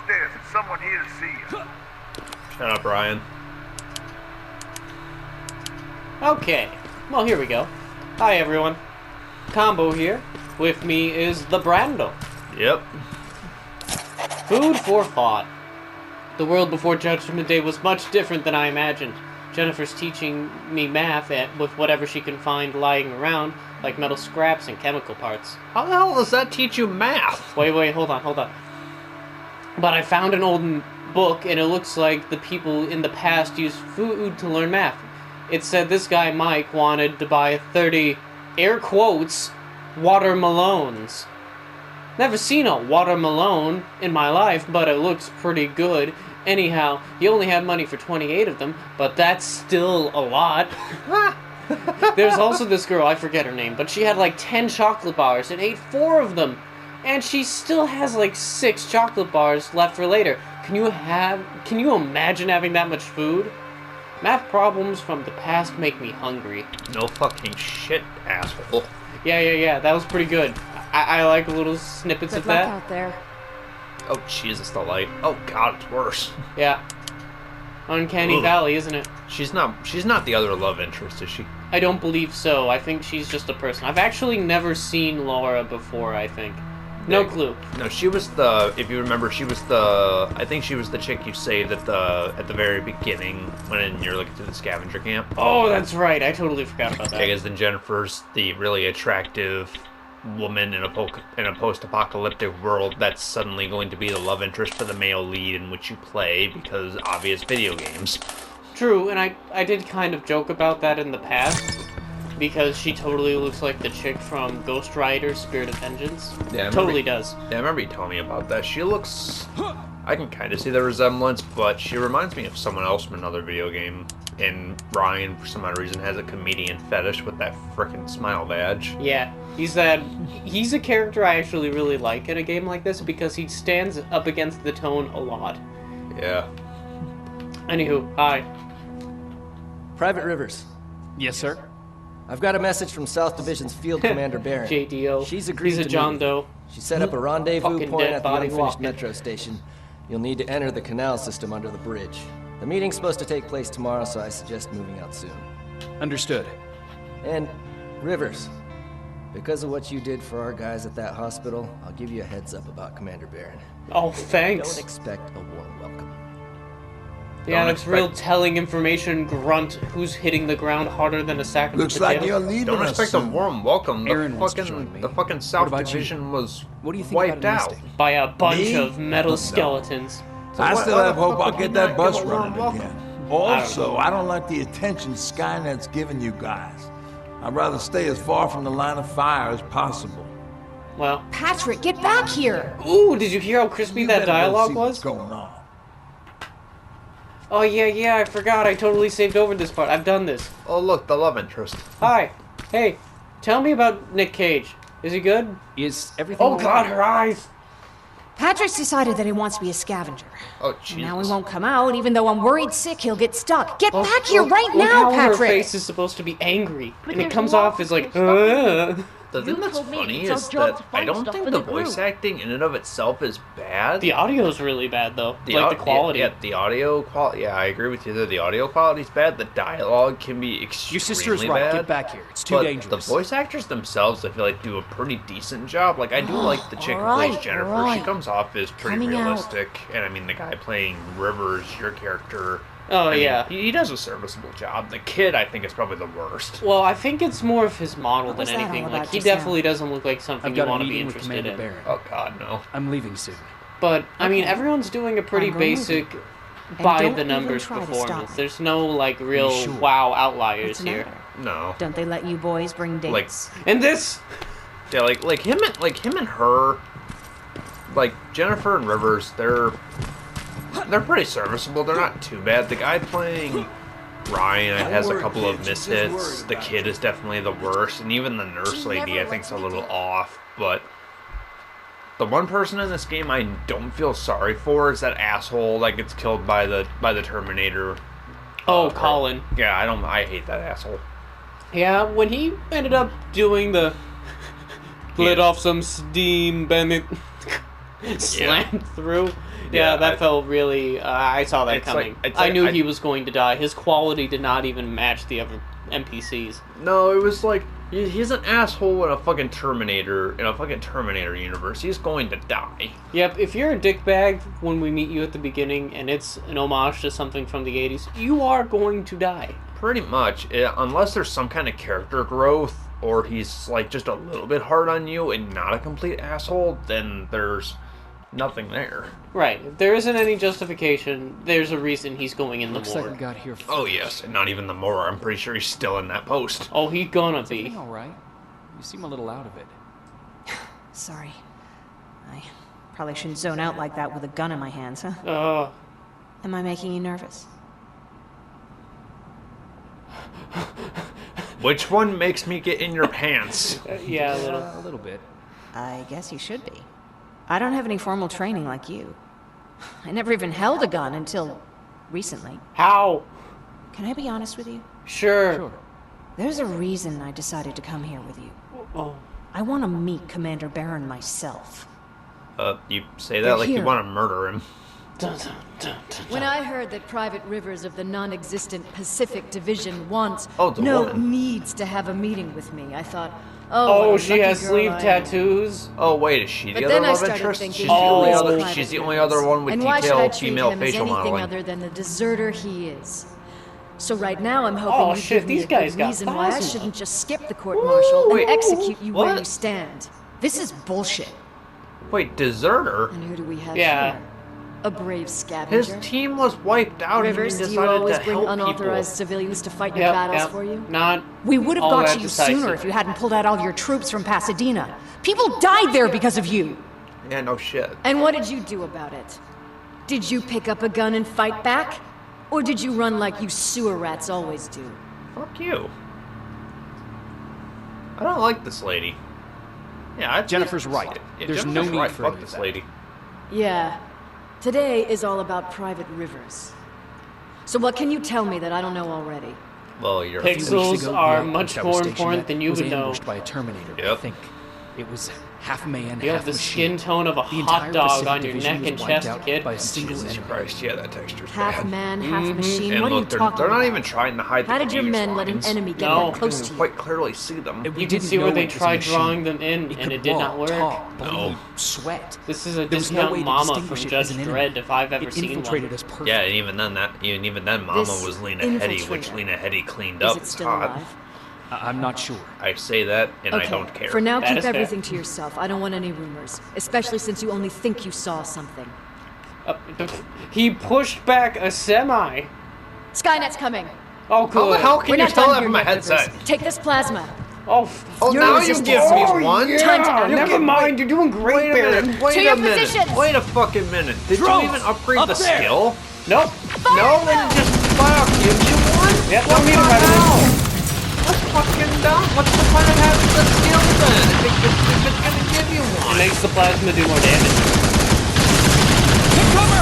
upstairs. There's someone here to see you. Shut up, Ryan. Okay, well, here we go. Hi, everyone. Combo here. With me is the Brando. Yep. Food for thought. The world before Judgment Day was much different than I imagined. Jennifer's teaching me math with whatever she can find lying around, like metal scraps and chemical parts. How the hell does that teach you math? Wait, hold on. But I found an old book, and it looks like the people in the past used food to learn math. It said this guy, Mike, wanted to buy 30, air quotes, watermelons. Never seen a watermelon in my life, but it looks pretty good. Anyhow, he only had money for 28 of them, but that's still a lot. There's also this girl, I forget her name, but she had like 10 chocolate bars and ate 4 of them. And she still has like 6 chocolate bars left for later. Can you imagine having that much food? Math problems from the past make me hungry. No fucking shit, asshole. Yeah, that was pretty good. I like little snippets of that. Good luck out there. Oh, Jesus, the light. Oh, God, it's worse. Yeah. Uncanny Valley, isn't it? She's not the other love interest, is she? I don't believe so. I think she's just a person. I've actually never seen Laura before, I think. No clue. No, she was if you remember, I think she was the chick you saved at the very beginning when you're looking through the scavenger camp. Oh, that's right. I totally forgot about that. Because then Jennifer's the really attractive woman in a post-apocalyptic world that's suddenly going to be the love interest for the male lead in which you play because obvious video games. True, and I did kind of joke about that in the past. Because she totally looks like the chick from Ghost Rider, Spirit of Vengeance. Yeah, totally does. Yeah, I remember you telling me about that. She looks... I can kind of see the resemblance, but she reminds me of someone else from another video game. And Ryan, for some odd reason, has a comedian fetish with that frickin' smile badge. Yeah, he's a character I actually really like in a game like this because he stands up against the tone a lot. Yeah. Anywho, hi. Private Rivers. Yes, sir. I've got a message from South Division's Field Commander Barron. JDO. She's agreed He's a to John meet. Doe. She set up a rendezvous Fucking point dead at the body unfinished walking. metro station. You'll need to enter the canal system under the bridge. The meeting's supposed to take place tomorrow, so I suggest moving out soon. Understood. And, Rivers, because of what you did for our guys at that hospital, I'll give you a heads up about Commander Barron. Oh, thanks. Don't expect a warm welcome. Yeah, that's real telling information, grunt, who's hitting the ground harder than a sack of Looks potatoes. like you're leaving Don't us expect a soon. warm welcome. Aaron wants to join me. The fucking South about you? Division was What do you think wiped about out. enlisting? By a bunch Me? of metal skeletons. I why- still why have the hope fuck I'll would get you that not bus give a warm running welcome? again. Also, I don't like the attention Skynet's giving you guys. I'd rather stay as far from the line of fire as possible. Well, Patrick, get back here! ooh, did you hear how crispy You that better go dialogue see was? what's going on. Oh, yeah, I forgot. I totally saved over this part. I've done this. Oh, look, the love interest. Hi. Hey, tell me about Nick Cage. Is he good? Is everything Oh, all God, right? her eyes. Patrick's decided that he wants to be a scavenger. Oh, And Jesus. now he won't come out, even though I'm worried sick he'll get stuck. Get back here Look- right look now, how her Patrick! face is supposed to be angry, But and it there's comes lots off as of like, stuff The thing You that's told me funny it's our is job that to I find don't stuff think for the the voice group. acting in and of itself is bad. The audio's really bad, though. The Like, the quality. Yeah, the audio quality. Yeah, I agree with you there. The audio quality's bad. The dialogue can be extremely Your sister is right. bad. Get back here. It's too But dangerous. the voice actors themselves, I feel like, do a pretty decent job. Like, I do like the chick who plays Alright, Jennifer. She alright. comes off as pretty Coming out. realistic. And I mean, the guy playing Rivers, your character... Oh, I mean, yeah. he does a serviceable job. The kid, I think, is probably the worst. Well, I think it's more of his model What than was that all anything. Like, about he just now? definitely doesn't look like something I've you got a want to be meeting with interested Commander in. Barron. Oh, God, no. I'm leaving soon. But, I mean, Okay. everyone's doing a pretty I'm going with basic, you. And don't by-the-numbers even try to performance. stop. There's no, like, real sure? wow outliers What's the here. matter? No. Don't they let you boys bring Like, dates? And this... yeah, like him and her, like Jennifer and Rivers, they're pretty serviceable. They're not too bad. The guy playing Ryan has a couple of mishits. The kid is definitely the worst, and even the nurse lady I think's a little off. But the one person in this game I don't feel sorry for is that asshole that gets killed by the Terminator. Oh, Colin. Yeah, I hate that asshole. Yeah, when he ended up doing the... let Yeah. off some steam, Bennett. slammed through. Yeah, that felt really... I saw that coming. I knew he was going to die. His quality did not even match the other NPCs. No, it was like, he's an asshole in a fucking Terminator universe. He's going to die. Yep, if you're a dickbag when we meet you at the beginning and it's an homage to something from the 80s, you are going to die. Pretty much, unless there's some kind of character growth, or he's like just a little bit hard on you and not a complete asshole, then there's nothing there. Right. If there isn't any justification, there's a reason he's going in the Looks like morgue. we got here. Oh yes, and not even the morgue. I'm pretty sure he's still in that post. Oh, he gonna be. All right. You seem a little out of it. Sorry. I probably shouldn't zone out like that with a gun in my hands, huh? Am I making you nervous? Which one makes me get in your pants? Yeah, A little bit. I guess you should be. I don't have any formal training like you. I never even held a gun until recently. How? Can I be honest with you? Sure. There's a reason I decided to come here with you. Oh. I want to meet Commander Barron myself. You say that They're like you here. want to murder him. Dun, dun, dun, dun, When dun. I heard that Private Rivers of the non-existent Pacific Division wants, Oh, the no, woman. needs to have a meeting with me, I thought, Oh, what a she lucky has girl sleeve I am. tattoos. Oh wait, is she the But other then I love started interest? thinking She's the only Oh. other. Private She's the only Rivers. other one with And why should I detailed treat female him as facial anything modeling. other than the deserter he is? So right now I'm hoping Oh, you shit, give me these a guys good got reason why I plasma. shouldn't just skip the court-martial Wait, and execute you where what? you stand. This is bullshit. Wait, deserter? And who do we have Yeah. here? A brave His scavenger? team was wiped out Rivers, and he do you decided always to bring help unauthorized people. civilians to fight your battles for you? Not We would have all got that to you decisive. sooner if you hadn't pulled out all your troops from Pasadena. People died there because of you. Yeah, no shit. And what did you do about it? Did you pick up a gun and fight back? Or did you run like you sewer rats always do? Fuck you. I don't like this lady. Yeah, Jennifer's right. There's no Jennifer's need right. for Fuck any of this that. lady. Yeah. Today is all about Private Rivers. So what can you tell me that I don't know already? Well, you're. Pixel- A few weeks Pixels ago, are the outpost much I more was stationed important at than you was would know. ambushed by a Terminator. I Yep. think it was half man, You half have the machine. skin tone of a The hot entire dog Pacific on your Division neck was and wiped chest, out kid. by a single Jesus enemy. Christ, yeah, that texture's Half bad. man, half machine. And What are look, you they're talking not about? even trying to hide the How did your confused men let an lines. enemy get No. that close You to can you? quite clearly see them. We You can didn't see where know they it was a tried machine. drawing them in, It and could it did not walk, work. talk, bleed, No. sweat. This is a There was no discount way to mama from distinguish it Judge as an enemy. Dredd if I've ever It seen infiltrated one. us perfectly. Yeah, and even then, Mama This was Lena Headey, which infiltrator. Lena Headey cleaned Is up. it It's still hot. alive? I'm not sure. I say that, and I Okay, don't care. for now That keep is fair. everything to yourself. I don't want any rumors. Especially since you only think you saw something. He pushed back a semi. Skynet's coming. Oh, good. How We're can you not tell done that here from my yet, Rivers. headset? Take this plasma. Oh, Oh, Your now you resistance. give me oh, one? yeah. Time to act. Never mind. You're doing great, Wait a Baron. minute, wait To a your minute. positions. Wait a fucking minute. Did Drones, you even upgrade up the there. skill? Nope. No, then just fire gives you one? Yep, What don't need the it right away. hell? That's fucking dumb. What's the point of having the skill then? If it's gonna give you It one. makes the plasma do more damage.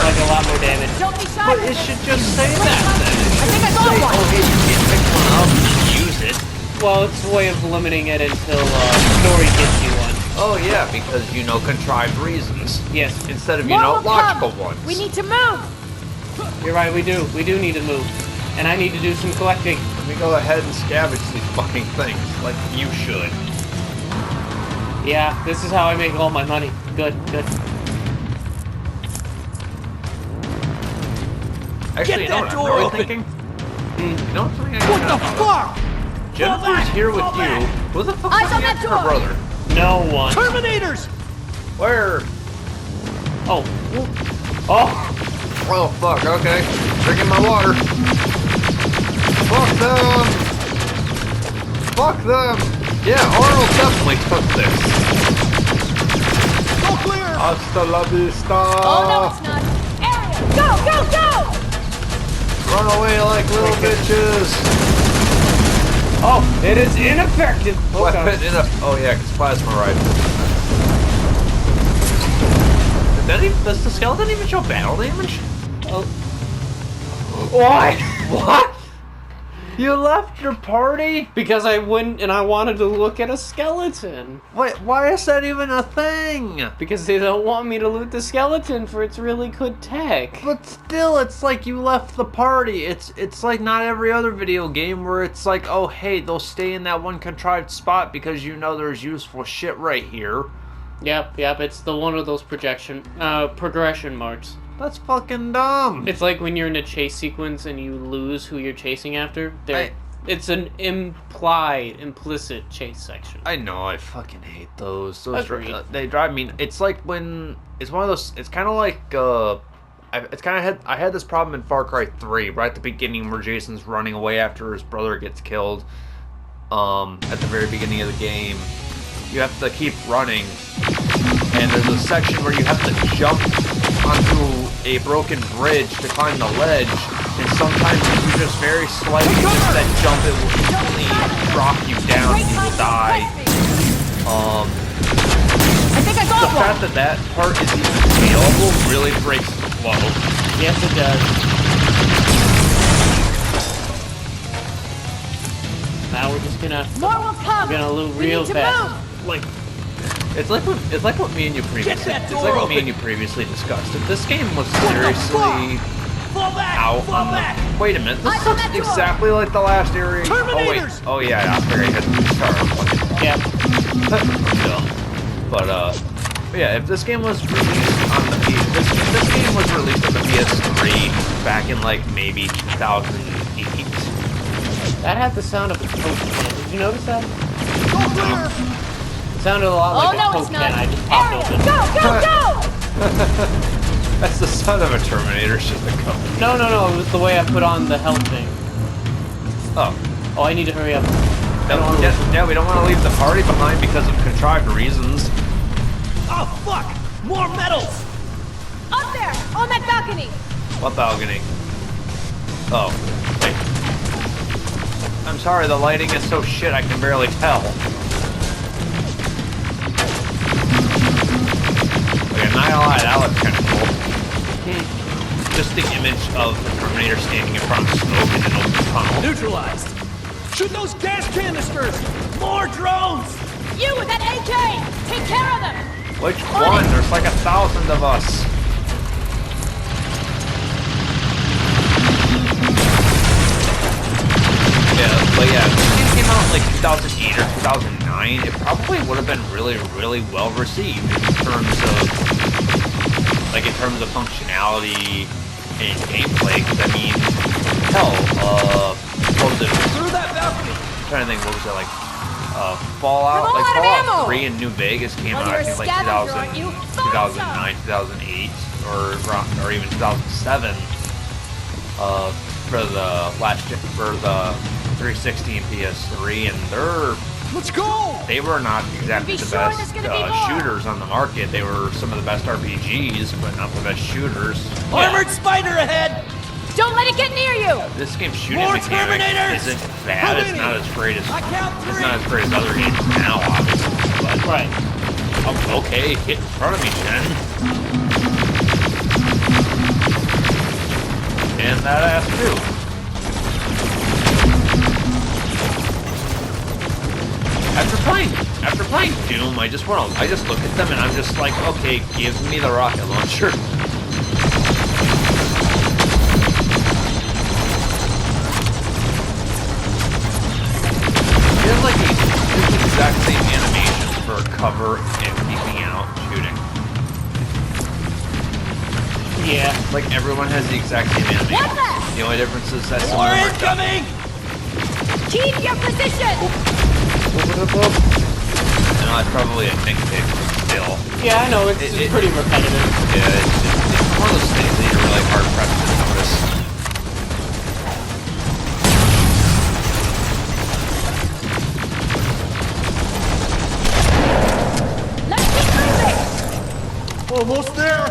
Like a lot more damage. Don't be shy. But it should just say that then. I think I saw Say, one. oh hey, you can't pick one up and use it. Well, it's a way of limiting it until story gets you one. Oh yeah, because you know contrived reasons. Yes, Instead of, More will logical come. ones. We need to move. you're right. We do. We do need to move, and I need to do some collecting. Let me go ahead and scavenge these fucking things, like you should. Yeah, this is how I make all my money. Good, good. Actually, you know that what door I'm really open. thinking? You know what's something I What got the about? fuck? Jennifer's here with Fall you. back. Who the fuck Eyes is on that her door. brother? No one. Terminators! Where? Oh. Oh. Oh fuck, okay. Drinking my water. Fuck them! Fuck them! Yeah, Arnold definitely took this. Go clear! Hasta la vista! Oh, no, it's not. Area! Go, go, go! Run away like little bitches! Oh, it is ineffective. Weapon Okay. in a... Oh yeah, it's plasma rifle. Does the skeleton even show battle damage? Oh. What? What? You left your party? Because I went and I wanted to look at a skeleton. Wait, why is that even a thing? Because they don't want me to loot the skeleton for its really good tech. But still, it's like you left the party. It's like not every other video game where it's like, oh hey, they'll stay in that one contrived spot because you know there's useful shit right here. Yep, it's the one of those progression marks. That's fucking dumb. It's like when you're in a chase sequence and you lose who you're chasing after. It's an implicit chase section. I know, I fucking hate those. Agreed. They drive me. It's like when it's one of those. It's kind of like I had this problem in Far Cry 3 right at the beginning where Jason's running away after his brother gets killed. At the very beginning of the game, you have to keep running, and there's a section where you have to jump onto a broken bridge to climb the ledge, and sometimes if you just very slightly miss that jump, it will instantly drop you down and you will die. I think I got The fact that that part is even available really breaks the flow. Yes, it does. Now we're just gonna loot real fast. It's like what me and you previously discussed. If this game was seriously out on the... Wait a minute, this looks exactly like the last area. Oh wait, oh yeah, I figured I had to start. Yeah. But yeah, if this game was released on the this game was released on the PS3 back in like maybe 2008. That had the sound of a Coke can. Did you notice that? It sounded a lot like a Coke can. I just popped open. Go! That's the sound of a Terminator shit that comes. No, it was the way I put on the health thing. Oh, I need to hurry up. yeah, we don't want to leave the party behind because of contrived reasons. Oh, fuck! More metals! Up there! On that balcony! What balcony? Oh, wait. I'm sorry, the lighting is so shit I can barely tell. Okay, not gonna lie, that looks kind of cool. Just the image of the Terminator standing in front of smoke in an open tunnel. Neutralized! Shoot those gas canisters! More drones! You with that AK! Take care of them! Which one? There's like 1,000 of us. But yeah, if this game came out in like 2008 or 2009, it probably would have been really, really well received in terms of functionality and gameplay. Because I mean, hell, what was it? Through that balcony! I'm trying to think, what was it like? Fallout 3 in New Vegas came out I think like 2009, 2008, or even 2007. For the 360 and PS3, and Let's go! they were not exactly the best shooters on the market. They were some of the best RPGs, but not the best shooters. Armored spider ahead! Don't let it get near you! This game's shooting More mechanics Terminators! isn't bad. It's not as great as other games now, obviously. But Right. okay, get in front of me, Jen. And that ass too. After playing Doom, I just look at them and I'm just like, okay, give me the rocket launcher. It has like the exact same animations for cover and peeking out shooting. Yeah. Like everyone has the exact same animation. The only difference is that some of More them are incoming! Keep your position! I know it's probably a nitpick still. Yeah, I know, it's pretty repetitive. Yeah, it's one of those things that you're really hard pressed to notice. Let's keep moving! Almost there!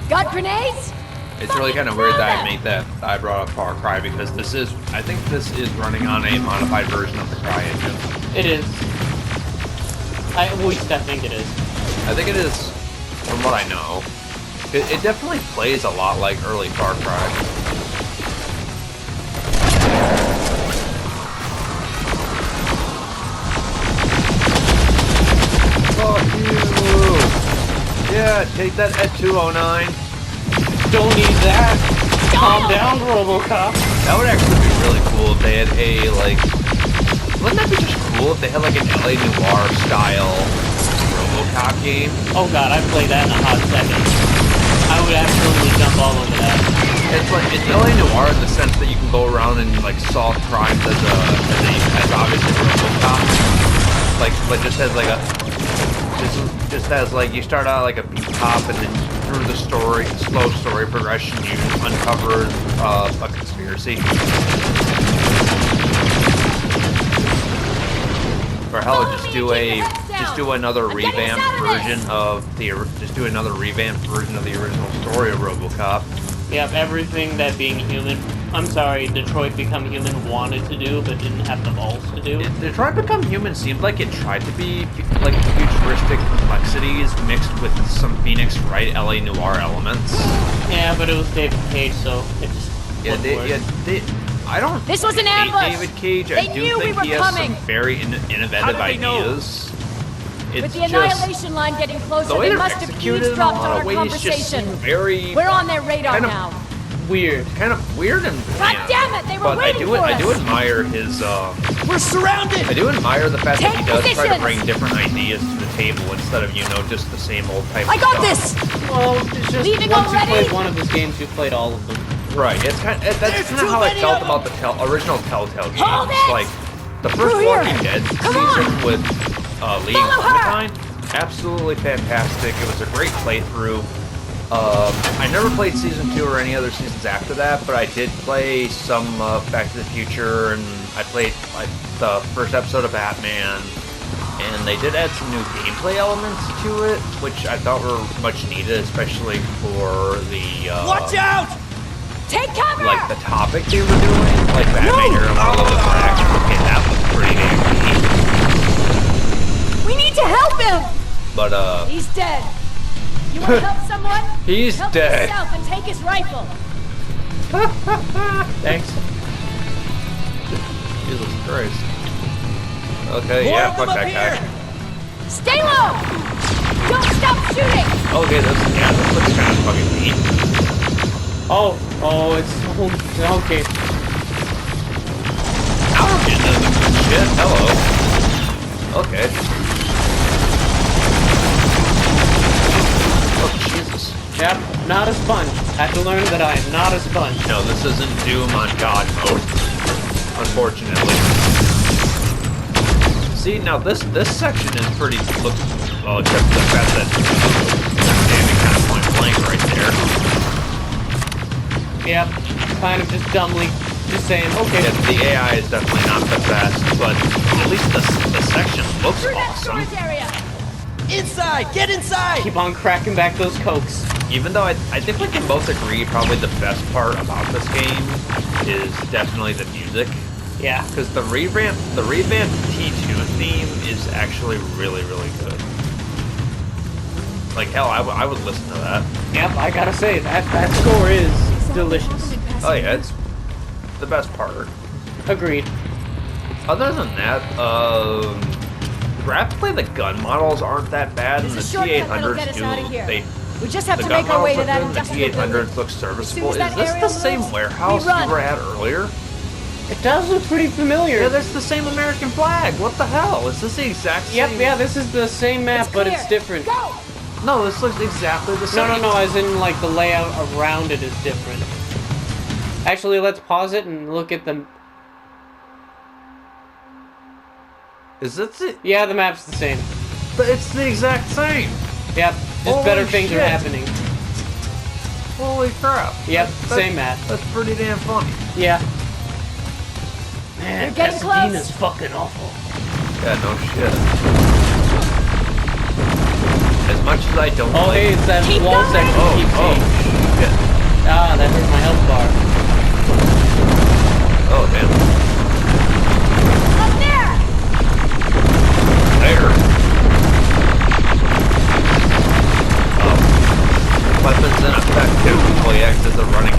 Got grenades? It's really kind of weird that I brought up Far Cry because I think this is running on a modified version of the Cry engine. It is. At least I think it is. I think it is, from what I know. It definitely plays a lot like early Far Cry. Yeah, take that at 209. Don't need that. Calm down, RoboCop. That would actually be really cool if they had a, like... Wouldn't that be just cool if they had, like, an LA Noire style RoboCop game? Oh god, I'd play that in a hot second. I would absolutely jump all over that. It's like, it's LA Noire in the sense that you can go around and, like, solve crimes as obviously RoboCop. Like just as, like, a... Just as, like, you start out like a beat cop, and then through the story, slow story progression, you uncover a conspiracy. Or hell, just do another revamped version of the original story of RoboCop. Yep, everything that Being Human, Detroit Become Human wanted to do, but didn't have the balls to do. Detroit Become Human seemed like it tried to be like futuristic complexities mixed with some Phoenix Wright LA Noire elements. Yeah, but it was David Cage, so it just I don't. This was an hate ambush. David Cage. They I do knew think we were he has coming. some very innovative ideas. With the annihilation line getting closer, they must have eavesdropped on our conversation. We're on their radar now. Weird. Kind of weird and bland. God damn it, they were waiting for us. I do admire his, We're surrounded! I do admire the fact that he does try to positions. bring different ideas to the table instead of, just the same old type I of got stuff. this! Well, it's just Leaving once already? you played one of his games, you played all of them. Right, that's kind of how I felt about the original Telltale games. Hold it! Like, the first Through here. Walking Dead Come season on. with Lee and Follow her. Clementine, absolutely fantastic. It was a great playthrough. I never played Season 2 or any other seasons after that, but I did play some Back to the Future, and I played the first episode of Batman, and they did add some new gameplay elements to it, which I thought were much needed, especially for the... Watch out! Take cover! Like the topic they were doing, like Batman Hero, a little bit more action. Okay, that was pretty damn neat. We need to help him! But, He's dead. You want to help someone? He's help dead. yourself and take his rifle. Thanks. Jesus Christ. Okay, More yeah, of fuck them up that guy. here. Stay low! Don't stop shooting! Okay, this looks kind of fucking neat. Oh, it's okay. Now we're getting into the good shit. Hello. Okay. Oh, Jesus. Yep, not a sponge. Had to learn that I am not a sponge. No, this isn't Doom on God mode. Unfortunately. See, now this section is pretty... Well, except for the fact that they're standing kind of point blank right there. Yep, kind of just dumbly just saying, okay. Yeah, the AI is definitely not the best, but at least the section looks Through that awesome. storage area! Inside! Get inside! Keep on cracking back those cokes. Even though I think we can both agree probably the best part about this game is definitely the music. Yeah. Because the revamped T2 theme is actually really, really good. Like, hell, I would listen to that. Yep, I gotta say, that score is delicious. Oh yeah, it's the best part. Agreed. Other than that, graphically the gun models aren't that bad, and the There's a shortcut that'll get T800s us out of here. do. We just have The to gun make our way models to that look good, and industrial the building. T800s look serviceable. As soon as Is that this the aerial same moves, warehouse we run. we were at earlier? It does look pretty familiar. Yeah, that's the same American flag. What the hell? Is this the exact same? Yep, yeah, this is the same map, but clear. it's different. Go! No, this looks exactly the same. No, as in, like, the layout around it is different. Actually, let's pause it and look at the... Is this it? Yeah, the map's the same. But it's the exact same. Yep, just Holy better things shit. are happening. Holy crap. Yep, That's- same map. That's pretty damn funny. Yeah. Man, You're getting Pasadena's close. fucking awful. Yeah, no shit. As much as I don't Oh, like... hey, it's that Keep wall going. section keeps changing. shit. Ah, that hurt my health bar. Oh, damn. Up there! There. Oh. Weapons ineffective while he acts as a running...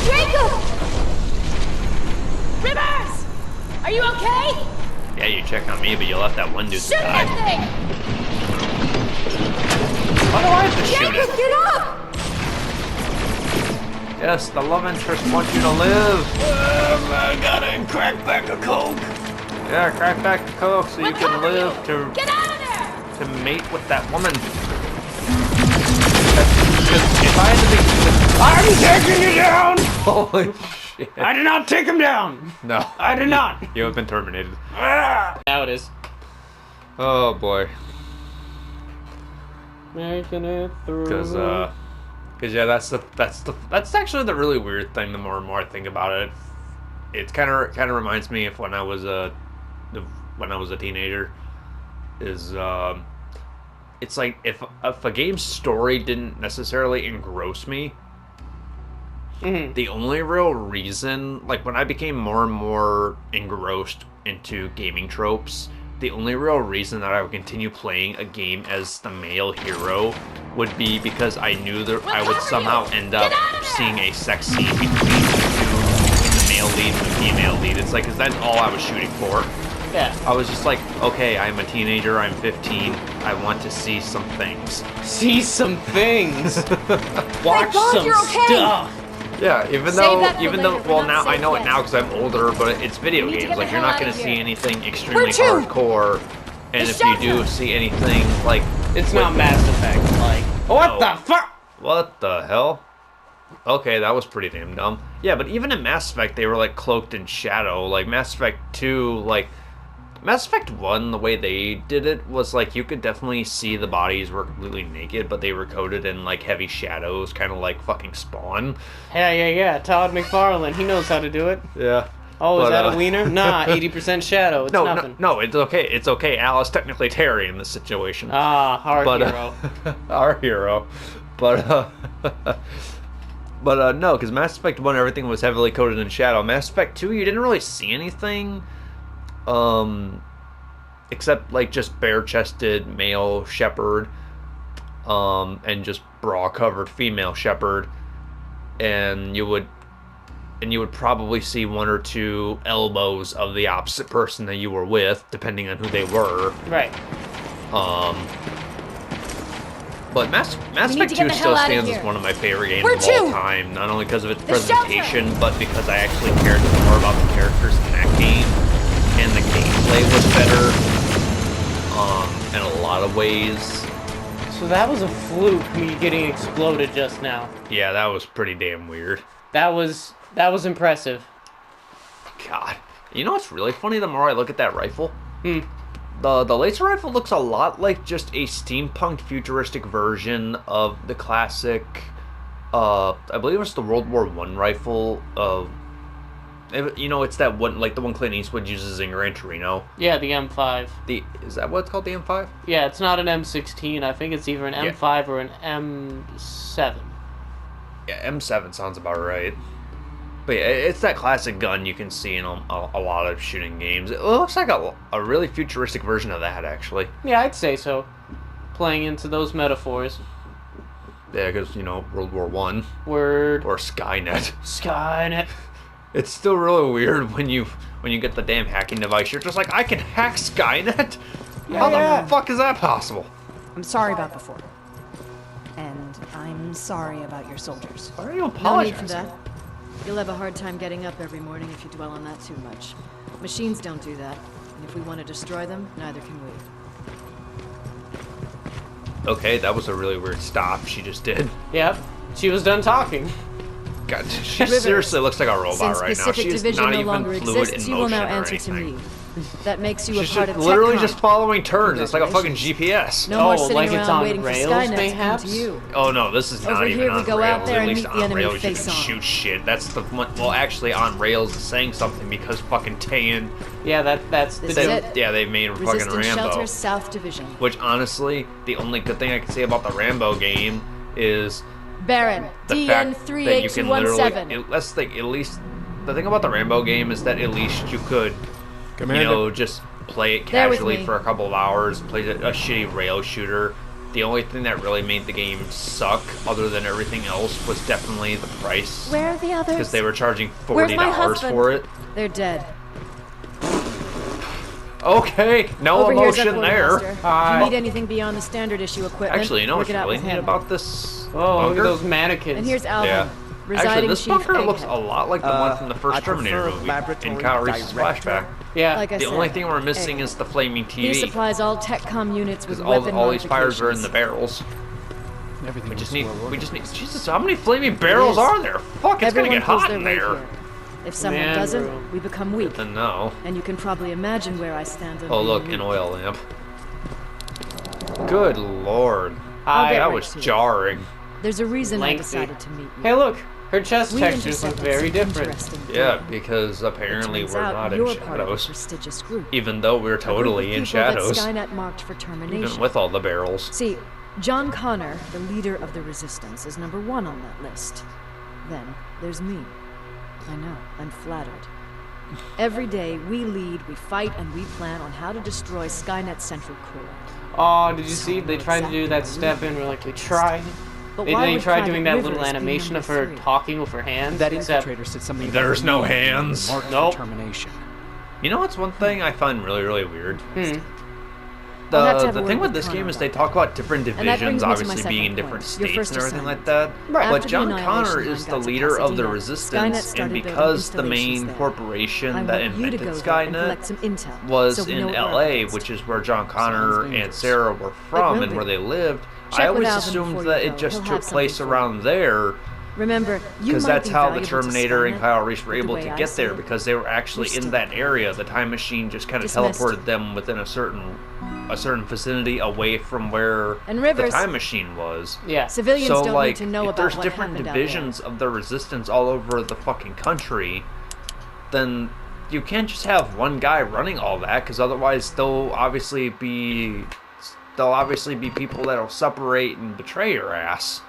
Draco! Rivers! Are you okay? Yeah, you check on me, but you left that one dude Shoot die. that thing! Why do I have to Get up! Yes, the love interest wants you to live. I gotta crack back a Coke. Yeah, crack back the coke so you can live to Get out of there! to mate with that woman. Because if I had to be, I'm taking you down! holy shit! I did not take him down! No, I did not! you have been terminated. Now it is. Oh boy. Making it through. Because yeah, that's actually the really weird thing. The more and more I think about it, it kind of reminds me of when I was a teenager. It's like if a game's story didn't necessarily engross me, the only real reason, like when I became more and more engrossed into gaming tropes, the only real reason that I would continue playing a game as the male hero would be because I knew that I would somehow end up seeing a sex scene between the male lead and the female lead. It's like, 'cause that's all I was shooting for. Yeah. I was just like, okay, I'm a teenager, I'm 15, I want to see some things. See some things. Watch God, some you're okay. stuff. Yeah, even that for though, later, we're well, not now I safe know yet. it now because I'm older, but it's video We need to games. get Like, the you're hell not going outta to see here. anything extremely Where to? hardcore, and The if you do shelter. see anything, like, It's not Mass Effect. Like, what No. the fuck? what the hell? Okay, that was pretty damn dumb. Yeah, but even in Mass Effect, they were, like, cloaked in shadow. Like, Mass Effect 2, like, Mass Effect 1, the way they did it was, like, you could definitely see the bodies were completely naked, but they were coated in, like, heavy shadows, kind of like fucking Spawn. Yeah. Todd McFarlane. He knows how to do it. Yeah. Oh, is But, that a wiener? Nah, 80% shadow. It's nothing. No, it's okay. It's okay. Al is technically Terry in this situation. Ah, our But, hero. Our hero. But, no, because Mass Effect 1, everything was heavily coated in shadow. Mass Effect 2, you didn't really see anything, except, like, just bare-chested male shepherd, and just bra-covered female shepherd, and you would probably see one or two elbows of the opposite person that you were with, depending on who they were. Right. But Mass need Effect to 2 get the still hell outta stands here. as one of my favorite games Where of all to? time. Not only because of its The shelter. presentation, but because I actually cared more about the characters in that game, and the gameplay was better. In a lot of ways. So that was a fluke, me getting exploded just now. Yeah, that was pretty damn weird. That was impressive. God. You know what's really funny? The more I look at that rifle, Hmm. the laser rifle looks a lot like just a steampunk futuristic version of the classic, I believe it was the World War I rifle of, you know, it's that one, like the one Clint Eastwood uses in Gran Torino. Yeah, the M5. Is that what it's called, the M5? Yeah, it's not an M16. I think it's either an Yeah. M5 or an M7. Yeah, M7 sounds about right. But yeah, it's that classic gun you can see in a lot of shooting games. It looks like a really futuristic version of that, actually. Yeah, I'd say so. Playing into those metaphors. Yeah, because, you know, World War I. Word. Or Skynet. Skynet. It's still really weird when you get the damn hacking device. You're just like, I can hack Skynet? How the fuck is that possible? I'm sorry about before. And I'm sorry about your soldiers. Why are you No need for apologizing? that. You'll have a hard time getting up every morning if you dwell on that too much. Machines don't do that. And if we want to destroy them, neither can we. Okay, that was a really weird stop she just did. Yep. She was done talking. God, she Rivers, seriously looks like a robot Since right now. Pacific She's Division not no even longer fluid exists, in you will motion now or answer to anything. me. That makes you She's a part just of literally TechCom. just following turns. It's like a fucking Congratulations. GPS. No more Oh, sitting like around it's on waiting rails, for Skynet to come mayhaps? to you. Oh no, this is not Over even here we on go rails. out there At and least meet the on enemy rails you face can on. shoot shit. That's the one. Well, actually, on rails is saying something because fucking Tan. Yeah, that's the This is it. Yeah, they made fucking Resistance Rambo. Shelter, South Division. Which honestly, the only good thing I can say about the Rambo game is Baron, the fact that you can literally. DN38217. Let's think. At least the thing about the Rambo game is that at least you could, Commander. you know, just play it There with casually me. for a couple of hours. Play a shitty rail shooter. The only thing that really made the game suck, other than everything else, was definitely the price. Where are the others? Because they were charging Where's $40 my husband? for it. They're dead. Okay, no Over here's emotion our there. quartermaster. If you need anything beyond the standard issue equipment, Actually, you know work what's it out really with neat him. about this Oh, look at bunker? those mannequins. And here's Alvin, Yeah. residing Actually, this chief bunker looks egghead. a lot like the one from the I first Terminator prefer movie laboratory in Kyle Reese's director. flashback. Yeah. Like I The said, only thing we're missing egghead. is the flaming He TV. supplies all TechCom units with Because weapon all these fires are in the modifications. barrels. Everything We just looks need, well we just organized. need, Jesus, how many flaming barrels is. are there? Fuck, it's Everyone gonna get pulls hot their in weight there. here. If someone Man doesn't, room. we become weak. Then no. And you can probably imagine where I stand on Oh being look, weak. an oil lamp. Good lord. I'll get That right was to it. jarring. There's a reason I Lengthy. decided to meet you. Hey, look. Her chest We textures look intercepted very some different. interesting Yeah, data. because apparently It turns we're out not in you're part of a shadows. prestigious group. Even though we're A group of totally in people that shadows. Skynet marked for termination. Even with all the barrels. See, John Connor, the leader of the Resistance, is number 1 on that list. Then there's me. I know, I'm flattered. Every day, we lead, we fight, and we plan on how to destroy Skynet's central core. Oh, did you see? They tried to do that step in where, like, we tried. But They, why they would tried Private doing that Rivers little be animation of number her 3? talking with her hands. That except infiltrator said something about There's a no man hands. marked Nope. for termination. You know what's one thing I find really, really weird? I'll have to The, have a the word thing with with this Connor game is about they talk about different And that divisions, brings me to my obviously being in second different point, your states first and everything like assignment. that. Right. But After the John Annihilation Connor line is got the to leader of the Pasadena, Skynet Resistance, and started building because the main installations there. corporation I that want you to invented go there and collect Skynet some intel, was so we know in what we're up LA, against. which is where John Connor Sounds and dangerous. Sarah were It from will and be. where they lived. Check I with always Alvin assumed before that you it go. just He'll have took place something for around you. there. Remember, you Because might that's be how the valuable to Terminator and Skynet, Kyle Reese were but the able way to I get see there it, because they were actually you're in still that area. The time machine just kind of Dismissed. teleported them within a certain vicinity away from where And the Rivers. time machine was. Yeah. Civilians So don't like, need to know if about there's what different happened divisions of the Resistance all over the fucking country, then you can't just have one guy running all that, because otherwise there'll obviously be people that'll separate and betray your ass.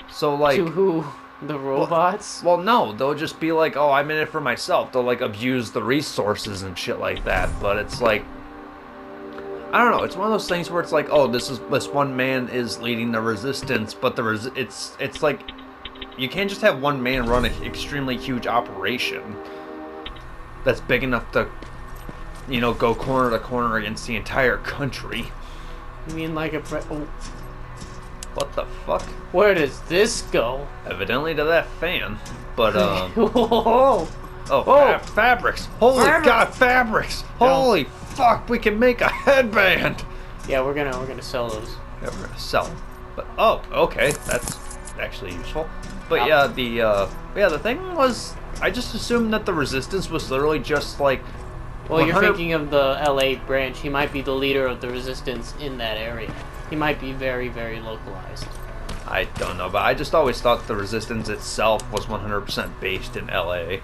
So like, To who? The robots? well, no, they'll just be like, oh, I'm in it for myself. They'll like abuse the resources and shit like that. But it's like, I don't know. It's one of those things where it's like, oh, this one man is leading the Resistance, but it's like, you can't just have one man run an extremely huge operation that's big enough to, go corner to corner against the entire country. You mean like a... Oh, What the fuck? where does this go? Evidently to that fan. But, Whoa! fabrics. Holy God, fabrics. Holy fuck, we can make a headband. Yeah, we're gonna sell those. Yeah, we're gonna sell them. But, oh, okay, that's actually useful. But yeah, the thing was, I just assumed that the Resistance was literally just like, Well, you're 100 thinking of the LA branch. He might be the leader of the Resistance in that area. He might be very, very localized. I don't know, but I just always thought the Resistance itself was 100% based in LA.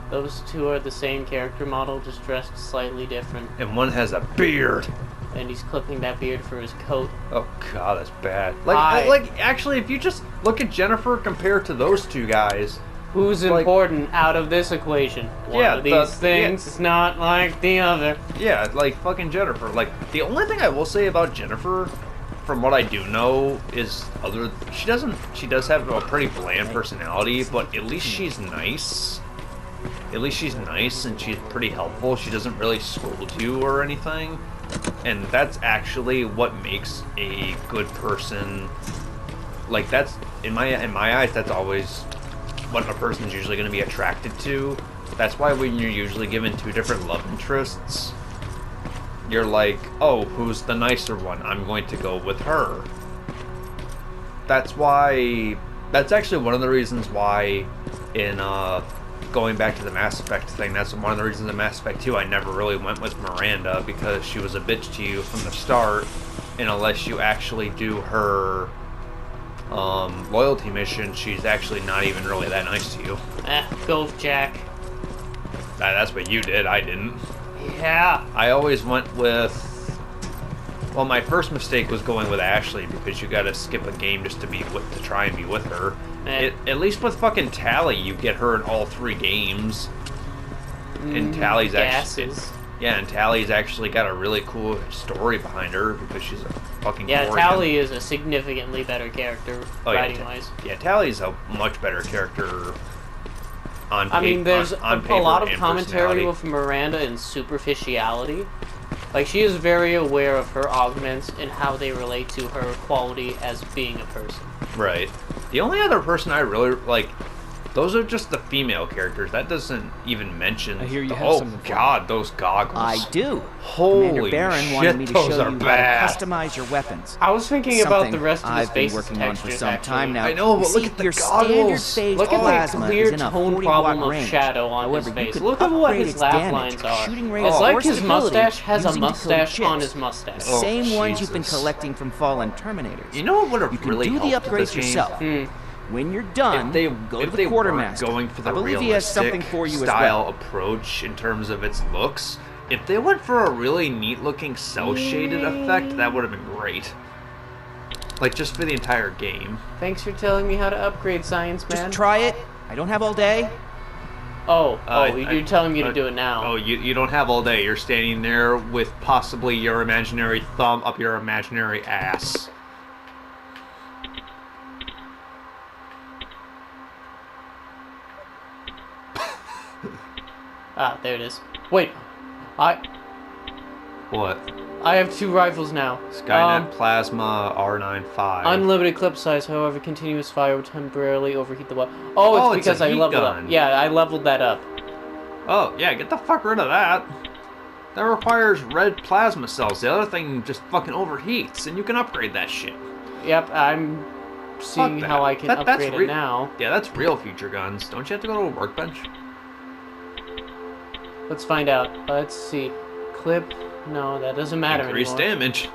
Those two are the same character model, just dressed slightly different. And one has a beard. And he's clipping that beard for his coat. Oh God, that's bad. Like actually, if you just look at Jennifer compared to those two guys, Who's like, important out of this equation? One Yeah, of these things is not like the other. yeah, like fucking Jennifer. Like the only thing I will say about Jennifer, from what I do know, is she does have a pretty bland personality, but at least she's nice. At least she's nice and she's pretty helpful. She doesn't really scold you or anything. And that's actually what makes a good person. Like that's in my eyes, that's always what a person's usually going to be attracted to. That's why when you're usually given two different love interests, you're like, oh, who's the nicer one? I'm going to go with her. That's actually one of the reasons why in going back to the Mass Effect thing, that's one of the reasons in Mass Effect 2 I never really went with Miranda, because she was a bitch to you from the start, and unless you actually do her loyalty mission, she's actually not even really that nice to you. Go, Jack. That's what you did, I didn't. Yeah. I always went with... Well, my first mistake was going with Ashley, because you gotta skip a game just to try and be with her. At least with fucking Tally, you get her in all 3 games. And Tally's Tally's actually got a really cool story behind her, because she's a fucking Korean. Tally is a significantly better character, writing-wise. Yeah, Tally's a much better character on I mean, there's on a paper lot of and commentary personality. with Miranda and superficiality. Like, she is very aware of her augments and how they relate to her quality as being a person. Right. The only other person I really like, those are just the female characters. That doesn't even mention. I hear you have oh something for me. God, those goggles. I do. Holy Commander Baron shit, wanted me to those show are you bad. how to customize your weapons. I was thinking about the rest of his I've been face's working on for textures, some actually. time now. I know, but You look see, at the your goggles. standard phase Look at the plasma clear is in a tone 40 problem watt of range. shadow on However, his you face. could Look at what upgrade his its laugh damage, lines are. shooting rate, It's or like his stability mustache has a using decoded mustache on chips. his mustache. Oh, Same ones you've been Jesus. collecting from fallen Terminators. You know what would have You can really do the helped upgrades this game? yourself. When you're done, If they, go if to they the weren't quartermaster. going for the I believe he has realistic something for you as style well. approach in terms of its looks, if they went for a really neat looking cell shaded effect, that would have been great. Like just for the entire game. Thanks for telling me how to upgrade, Science Man. Just try it. I don't have all day. You're telling me to do it now. Oh, you don't have all day. You're standing there with possibly your imaginary thumb up your imaginary ass. There it is. Wait, I What? have 2 rifles now. Skynet Plasma R95. Unlimited clip size, however, continuous fire will temporarily overheat the weapon. Oh, Oh, it's it's a because I heat leveled gun. up. Yeah, I leveled that up. Oh, yeah, get the fuck rid of that. That requires red plasma cells. The other thing just fucking overheats, and you can upgrade that shit. Yep, I'm seeing Fuck how that. I can That's upgrade re- it now. Yeah, that's real future guns. Don't you have to go to a workbench? Let's find out. Let's see. Clip. No, that doesn't matter Increased anymore. damage.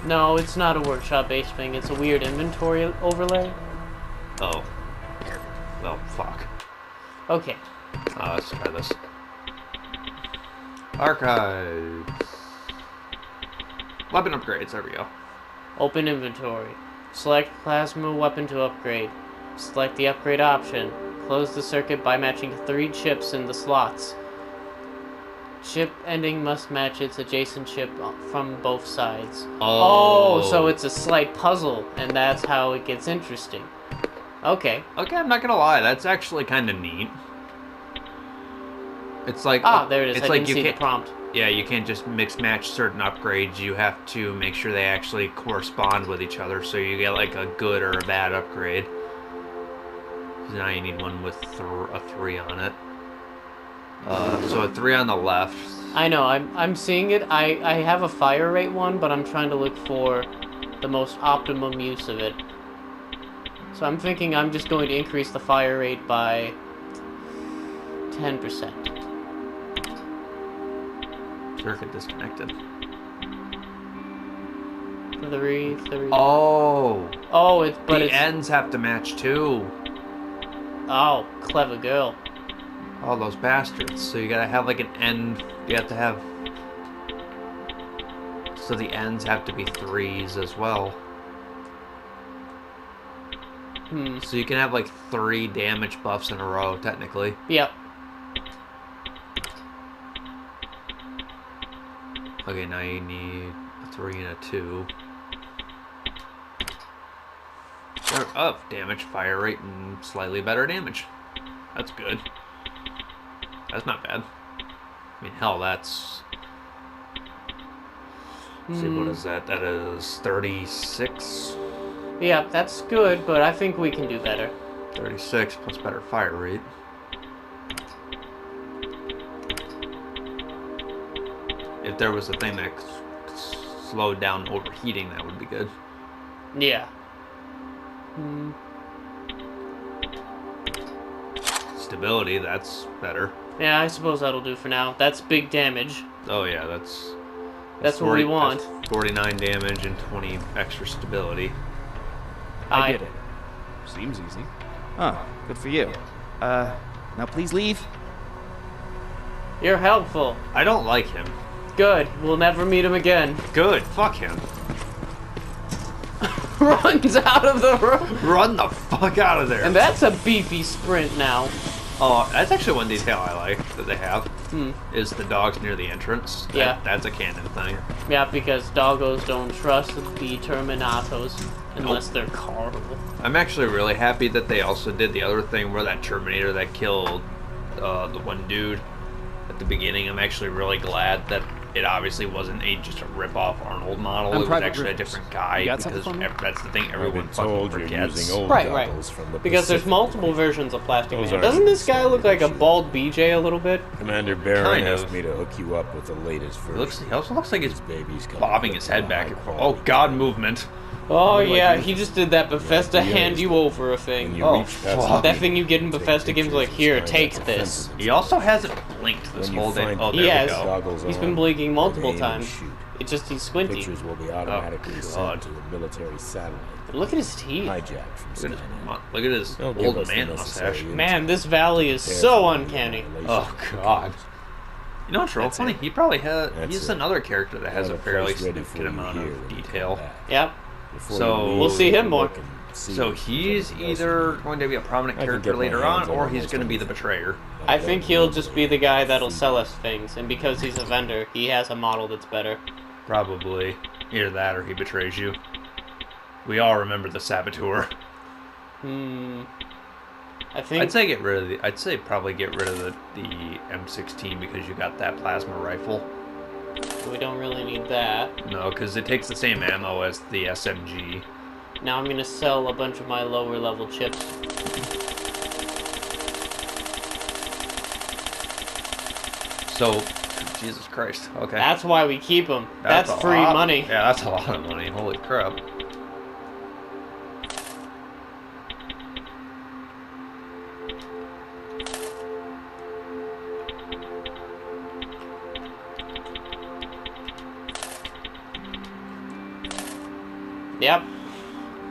No, it's not a workshop-based thing. It's a weird inventory overlay. Oh. Well, fuck. Okay. Let's try this. Archives. Weapon upgrades. There we go. Open inventory. Select plasma weapon to upgrade. Select the upgrade option. Close the circuit by matching 3 chips in the slots. Chip ending must match its adjacent chip from both sides. Oh. So it's a slight puzzle, and that's how it gets interesting. Okay. Okay, I'm not gonna lie. That's actually kind of neat. It's like There it is. It's I like didn't you see the can't. prompt. Yeah, you can't just mix match certain upgrades. You have to make sure they actually correspond with each other, so you get like a good or a bad upgrade. 'Cause now you need one with a 3 on it. So a 3 on the left. I know. I'm seeing it. I have a fire rate one, but I'm trying to look for the most optimum use of it. So I'm thinking I'm just going to increase the fire rate by 10%. Circuit disconnected. 3. Oh, But the it's ends have to match too. oh, clever girl. Oh, those bastards. So you gotta have like an end. You have to have. So the ends have to be 3s as well. So you can have like 3 damage buffs in a row, technically. Yep. Okay, now you need a 3 and a 2. They're up damage, fire rate, and slightly better damage. That's good. That's not bad. I mean, hell, that's... Let's see, what is that? That is 36? Yeah, that's good, but I think we can do better. 36 plus better fire rate. If there was a thing that slowed down overheating, that would be good. Yeah. Stability, that's better. Yeah, I suppose that'll do for now. That's big damage. Oh yeah, that's That's what we want. That's 49 damage and 20 extra stability. I did it. Seems easy. Huh, good for you. Now please leave. You're helpful. I don't like him. Good. We'll never meet him again. Good, fuck him. Runs out of the room. Run the fuck out of there. And that's a beefy sprint now. Oh, that's actually one detail I like that they have. Is the dogs near the entrance. Yeah. That's a canon thing. Yeah, because doggos don't trust the Terminatos unless they're Carl. I'm actually really happy that they also did the other thing where that Terminator that killed the one dude at the beginning. I'm actually really glad that it obviously wasn't just a rip-off Arnold model. It was actually a different guy, because that's the thing everyone fucking forgets. Right. Because there's multiple versions of Plastic Man. Doesn't this guy look like a bald BJ a little bit? Commander Barron asked me to hook you up with the latest version. He also looks like he's bobbing his head back and forth. Oh, God, movement. Oh, yeah, he just did that Bethesda hand you over a thing. Oh, fuck. That thing you get in Bethesda games like, here, take this. He also hasn't blinked this whole day. Oh, there we go. He's been blinking multiple times. It's just he's squinty. Pictures will be automatically sent to a military satellite. Look at his teeth. Hijacked from Look at his old man mustache. Man, this valley is so uncanny. Oh, God. You know what's real funny? He probably he's another character that has a fairly significant amount of detail. Yep. So we'll see him more. So he's either going to be a prominent character later on, or he's going to be the betrayer. I think he'll just be the guy that'll sell us things, and because he's a vendor, he has a model that's better. Probably. Either that or he betrays you. We all remember the Saboteur. I'd say probably get rid of the M16 because you got that plasma rifle. We don't really need that. No, because it takes the same ammo as the SMG. Now I'm gonna sell a bunch of my lower level chips. So, Jesus Christ. Okay. That's why we keep them. That's free money. Yeah, that's a lot of money. Holy crap. Yep.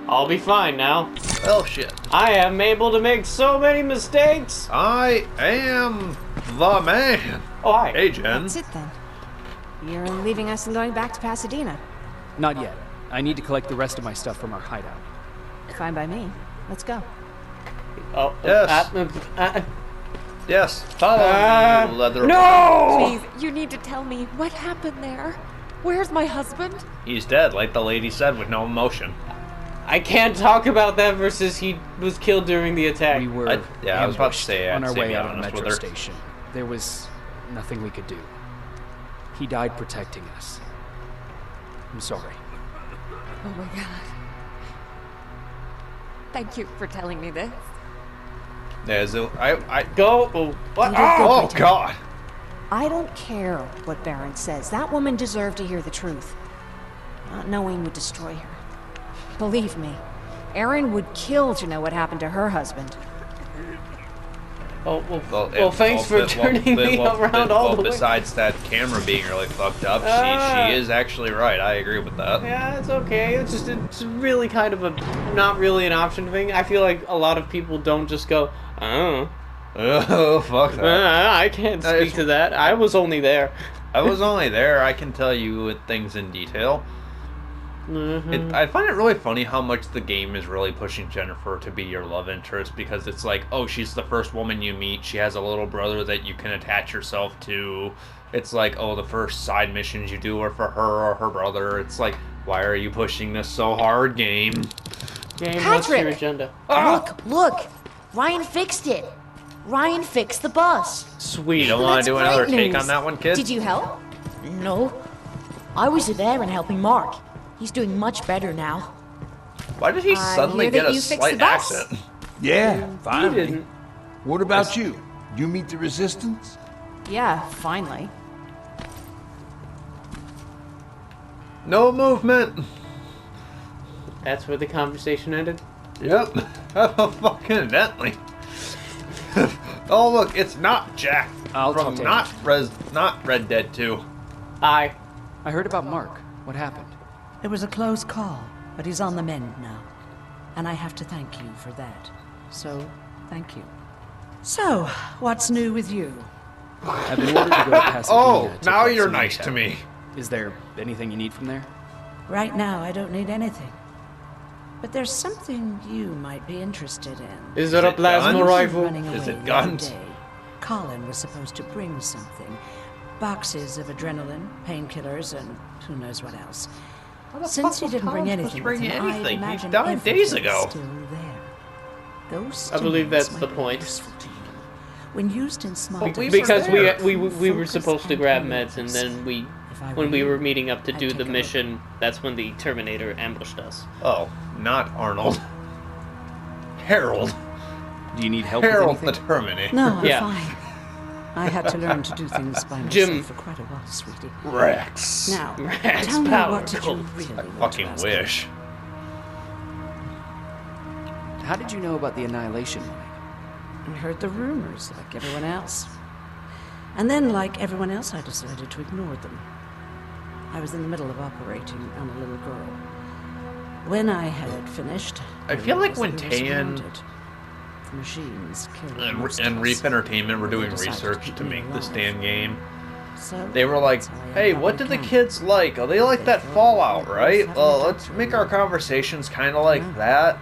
I'll be fine now. Oh, shit. I am able to make so many mistakes. I am the man. Oh, hi. Hey, Jen. That's it then. You're leaving us and going back to Pasadena. Not yet. I need to collect the rest of my stuff from our hideout. Fine by me. Let's go. Oh, yes. Yes. Follow me, leather. No! Please, you need to tell me what happened there. Where's my husband? He's dead, like the lady said, with no emotion. I can't talk about that versus he was killed during the attack. We were I was about to say on our way out of the honest metro with her. station. There was nothing we could do. He died protecting us. I'm sorry. Oh my God. Thank you for telling me this. Yeah, so I go. Oh, what? Oh, God. I don't care what Barron says. That woman deserved to hear the truth. Not knowing would destroy her. Believe me, Erin would kill to know what happened to her husband. Oh, well, thanks for turning me around all the way. Besides that camera being really fucked up, she is actually right. I agree with that. Yeah, it's okay. It's really kind of a not really an option thing. I feel like a lot of people don't just go, oh, fuck that. I can't speak to that. I was only there. I was only there. I can tell you with things in detail. I find it really funny how much the game is really pushing Jennifer to be your love interest, because it's like, oh, she's the first woman you meet. She has a little brother that you can attach yourself to. It's like, oh, the first side missions you do are for her or her brother. It's like, why are you pushing this so hard, game? Game, what's your agenda? Look! Ryan fixed it! Ryan fixed the bus! Sweet. You don't want to do another take on that one, kid? Did you help? No. I was there and helping Mark. He's doing much better now. Why did he suddenly get a slight accent? Yeah, finally. He didn't. What about you? You meet the Resistance? Yeah, finally. No movement. That's where the conversation ended? Yep. Fucking evidently. Oh, look, it's not Jack. From not Red Dead 2. I heard about Mark. What happened? It was a close call, but he's on the mend now. And I have to thank you for that. So, thank you. So, what's new with you? I've been ordered to go to Pasadena. Oh, now you're nice to me. Is there anything you need from there? Right now, I don't need anything. But there's something you might be interested in. Is it a plasma guns? rifle? Running Is away it the other guns? day. Colin was supposed to bring something. Boxes of adrenaline, painkillers, and who knows what else. Since he didn't bring anything with him, I imagine He died days everything's ago. still there. Those I believe that's stimulants the might be point. useful to you. When used in small But we doses, Because there. we were focus supposed to and grab focus. meds, and then If I when we you, were meeting up to I'd do take the a look. mission, that's when the Terminator ambushed us. Oh, not Arnold. Harold. Do you need help Harold with the anything? Terminator. No, I'm Yeah. fine. I had to learn to do things by myself Jim. for quite a while, sweetie. Rex. Now, Rex tell me Power what did you Gold. really I want fucking to ask me? wish. How did you know about the Annihilation, Mike? I heard the rumors, like everyone else. And then, like everyone else, I decided to ignore them. I was in the middle of operating on a little girl. When I had finished, I feel like realized when we were Tan surrounded. The machines carried most of and us. Reef Entertainment were doing They decided research keep to me make this alive. damn game. So, They were like, that's how I hey, ended up what on do the camp. kids like? Oh, they like that Fallout, right? Well, let's make our conversations kind of like that.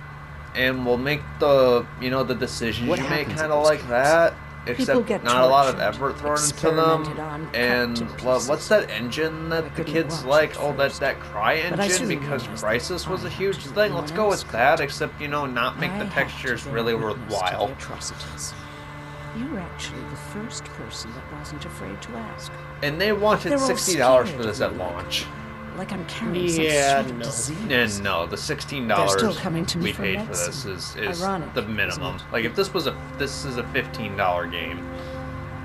And we'll make the, you know, the decisions What you make happens kind at of those like that. People Except get not a lot of tortured, effort thrown into experimented them. on, cut And to what's pieces. that engine I that the couldn't kids watch like? it Oh, first. that Cry But I engine soon because realized Crisis that was a I huge had to do thing. what Let's anyone go else with that, could. except, you know, not make I the had textures to bear really witness to the worthwhile. atrocities. You were actually the first person that wasn't afraid to ask. And they wanted They're all $60 for scared this of at me, launch. Like I'm carrying Yeah, some sort of no. disease. And no, the $16 They're still coming to me we for paid for this medicine. is Ironic, the isn't minimum. it? Like if this is a $15 game.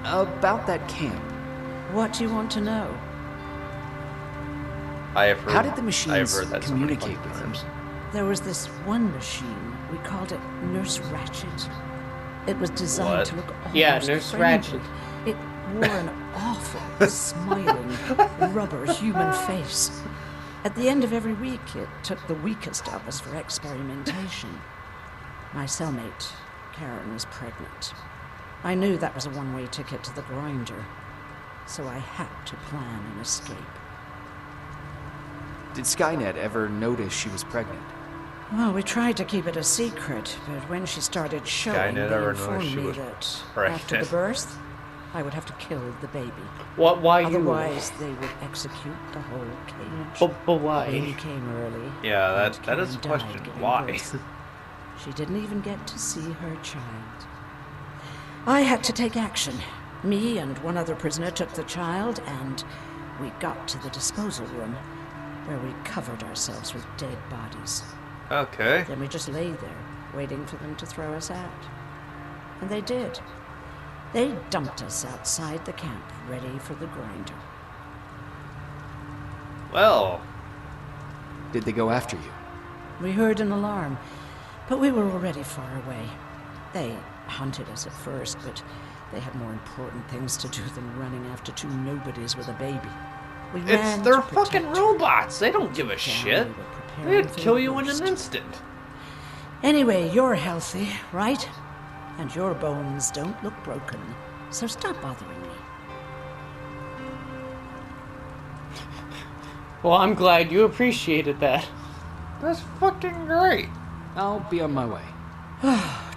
About that camp. What do you want to know? I have heard. How did the I have machines heard that so many communicate fucking with times. There was this one machine. We called it Nurse Ratchet. It was designed What? to look almost Yeah, Nurse friendly. Ratchet. It wore an awful, smiling, rubber human face. At the end of every week, it took the weakest of us for experimentation. My cellmate, Karen, was pregnant. I knew that was a one-way ticket to the grinder, so I had to plan an escape. Did Skynet ever notice she was pregnant? Well, we tried to keep it a secret, but when she started showing, Skynet they ever noticed informed she me was that pregnant. after the birth, I would have to kill the baby. What? Why you? Otherwise, they would execute the whole cage. But The why? baby came early. Yeah, and that is Karen a question. died giving Why? birth. She didn't even get to see her child. I had to take action. Me and one other prisoner took the child, and we got to the disposal room, where we covered ourselves with dead bodies. Okay. Then we just lay there, waiting for them to throw us out. And they did. They dumped us outside the camp, ready for the grinder. Well, Did they go after you? We heard an alarm, but we were already far away. They hunted us at first, but they had more important things to do than running after two nobodies with a baby. We ran they're to fucking protect her. robots. They don't give a Down, shit. we were preparing They'd for kill the you in worst. an instant. Anyway, you're healthy, right? And your bones don't look broken, so stop bothering me. Well, I'm glad you appreciated that. That's fucking great. I'll be on my way.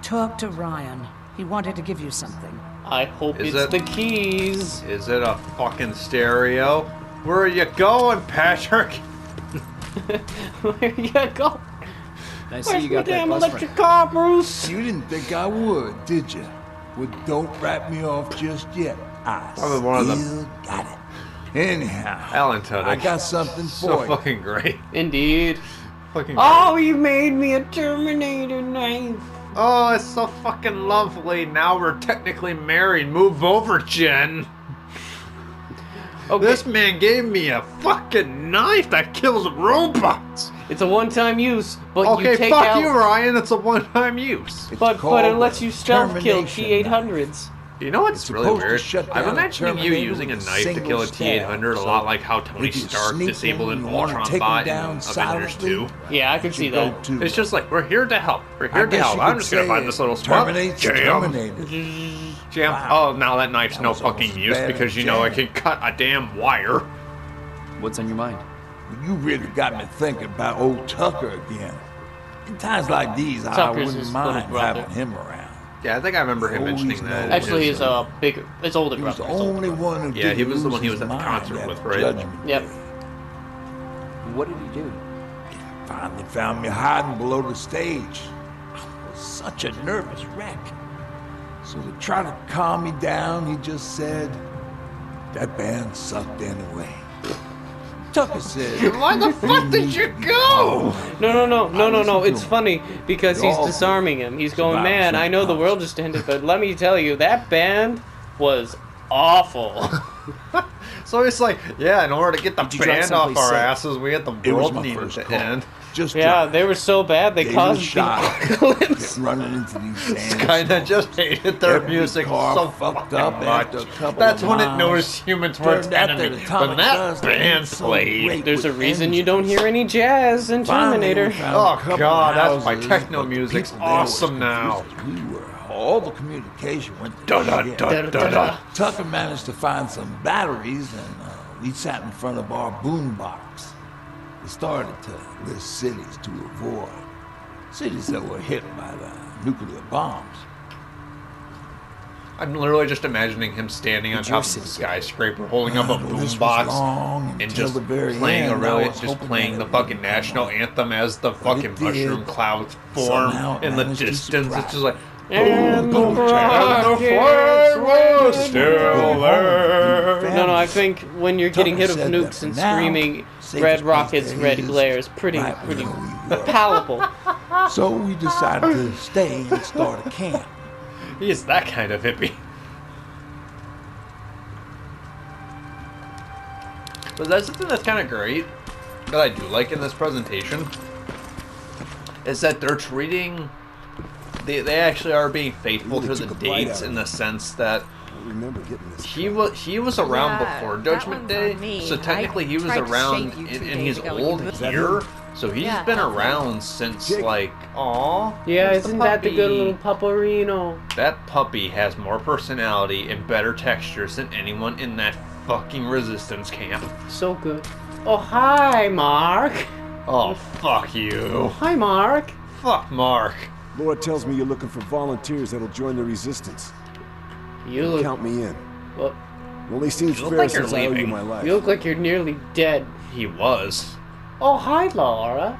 Talk to Ryan. He wanted to give you something. I hope Is it's it- the keys. Is it a fucking stereo? Where are you going, Patrick? Where you go? I see Where's you my got that damn bus electric right. car, Bruce? You didn't think I would, did you? Well, don't wrap me off just yet. I Probably one of them. still got it. Anyhow, Alan Tudyk. I got something So for you. fucking great. Indeed. Fucking Oh, great. you made me a Terminator knife. Oh, it's so fucking lovely. Now we're technically married. Move over, Jen. Okay. This man gave me a fucking knife that kills robots. It's a one-time use, but Okay, you take fuck out. you, Ryan. It's a one-time use. It's But it called lets you stealth kill termination T-800s. You know what's It's really supposed to weird? shut I'm down a imagining you Terminator using a with a knife to single kill a stab, T-800 a so lot like how Tony if you Stark sneak disabled in an and wanna Ultron take 'em bot in down Avengers 2. Yeah, I can see Go that. to. It's just like, we're here to help. We're I here to guess help. you I'm could just gonna say find this little spot. terminates Jam. terminated. Jam. Wow. Oh, now that knife's That no was almost fucking use bad because, as you know, I jam. can cut a damn wire. What's on your mind? You really got me thinking about old Tucker again. In times like these, I Tucker's wouldn't his mind little brother. having him around. Yeah, I think I remember him mentioning that. Actually, his his older He was brother. the only one who Yeah, didn't he was the lose one he his was at the mind concert after with, right? Judgment Yep. Day. What did he do? Finally found me hiding below the stage. I was such a nervous wreck. So to try to calm me down, he just said, "That band sucked anyway." Tucker said, Why the fuck did you go? No. It's funny because he's disarming him. He's going, man, I know the world just ended, but let me tell you, that band was awful. So it's like, yeah, in order to get the Did you drive band off someplace our safe? asses, we had the It was world my needed first to call. end. Just Yeah, they were so bad they gave it a caused the shot. apocalypse. Kept running into these Kinda just hated their Every music car so fucked fucking up much. after a couple That's of when it miles. knows humans were its Turned out that enemy. atomic When that dust band ain't so played. great There's a with reason you don't hear any jazz in Finally, Terminator. we found a Oh couple god, that's my houses, techno but the music's people there was awesome now. confused as we were. All the communication went to Da-da, shit. da-da-da. Tucker managed to find some batteries, and we sat in front of our boombox. We started to list cities to avoid. Cities that were hit by the nuclear bombs. I'm literally just imagining him standing on top of the skyscraper, holding up a boombox and just playing playing the fucking national anthem as the fucking mushroom clouds form in the distance. It's just like, And the flame was still there. No, I think when you're getting hit with Tucker said nukes that and for now, screaming safest red place rockets, there red is glare is pretty right where we were. palatable. So we decided to stay and start a camp. He is that kind of hippie. But that's something that's kind of great that I do like in this presentation is that they're treating. They actually are being faithful to the dates in the sense that he was around before Judgment Day, so technically he was around and he's old here, so he's been around since like Yeah, isn't that the good little pupperino? That puppy has more personality and better textures than anyone in that fucking resistance camp. So good. Oh, hi, Mark. Oh, fuck you. Hi, Mark. Fuck Mark. Laura tells me you're looking for volunteers that'll join the resistance. You look... Count me in. Well, it only seems you look fair like you're since I owe you leaving. my life. you look like you're nearly dead. He was. Oh, hi, Laura.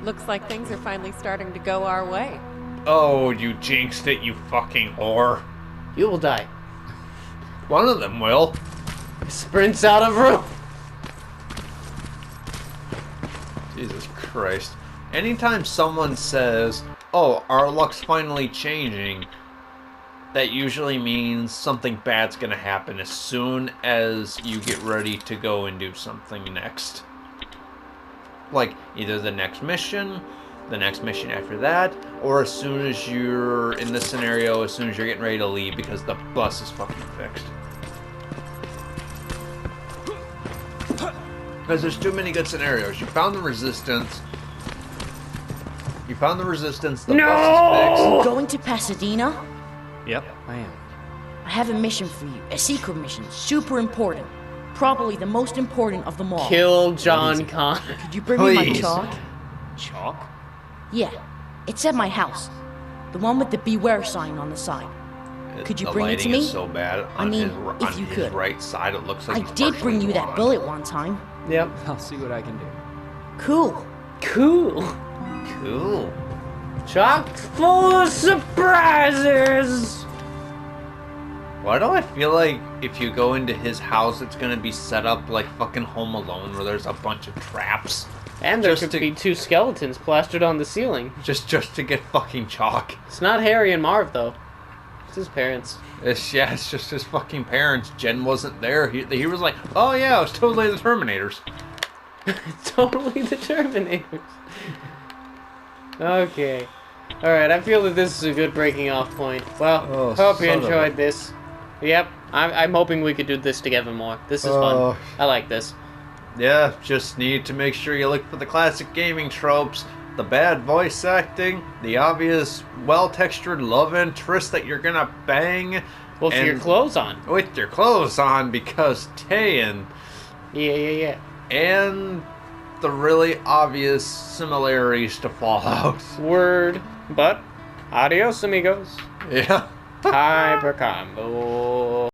Looks like things are finally starting to go our way. Oh, you jinxed it, you fucking whore. You will die. One of them will. Sprints out of room. Jesus Christ. Anytime someone says, oh, our luck's finally changing, that usually means something bad's gonna happen as soon as you get ready to go and do something next. Like, either the next mission after that, or as soon as you're, in this scenario, as soon as you're getting ready to leave because the bus is fucking fixed. Because there's too many good scenarios. You found the resistance. The bus is fixed. Going to Pasadena? Yep, I am. I have a mission for you. A secret mission. Super important. Probably the most important of them all. Kill John Connor. Could you bring me my Please. chalk? Chalk? Yeah. It's at my house. The one with the beware sign on the side. Could you The bring it to lighting me? is so bad. I mean, on if you his could. right side, it looks like I he's did bring partially you that blonde. bullet one time. Yep. I'll see what I can do. Cool. Cool. Cool. Chock full of surprises. Why do I feel like if you go into his house, it's gonna be set up like fucking Home Alone, where there's a bunch of traps, And there could be two skeletons plastered on the ceiling. just to get fucking chalk. It's not Harry and Marv, though. It's his parents. It's just his fucking parents. Jen wasn't there. He was like, oh yeah, it was totally the Terminators. Totally the Terminators. Okay. Alright, I feel that this is a good breaking off point. Well, Oh, hope you son of enjoyed a- this. Yep, I'm hoping we could do this together more. This is Oh. fun. I like this. Yeah, just need to make sure you look for the classic gaming tropes, the bad voice acting, the obvious well-textured love interest that you're gonna bang. With your clothes on. With your clothes on, because Tayan. Yeah. And the really obvious similarities to Fallout. Word. But, adios, amigos. Yeah. Hyper combo.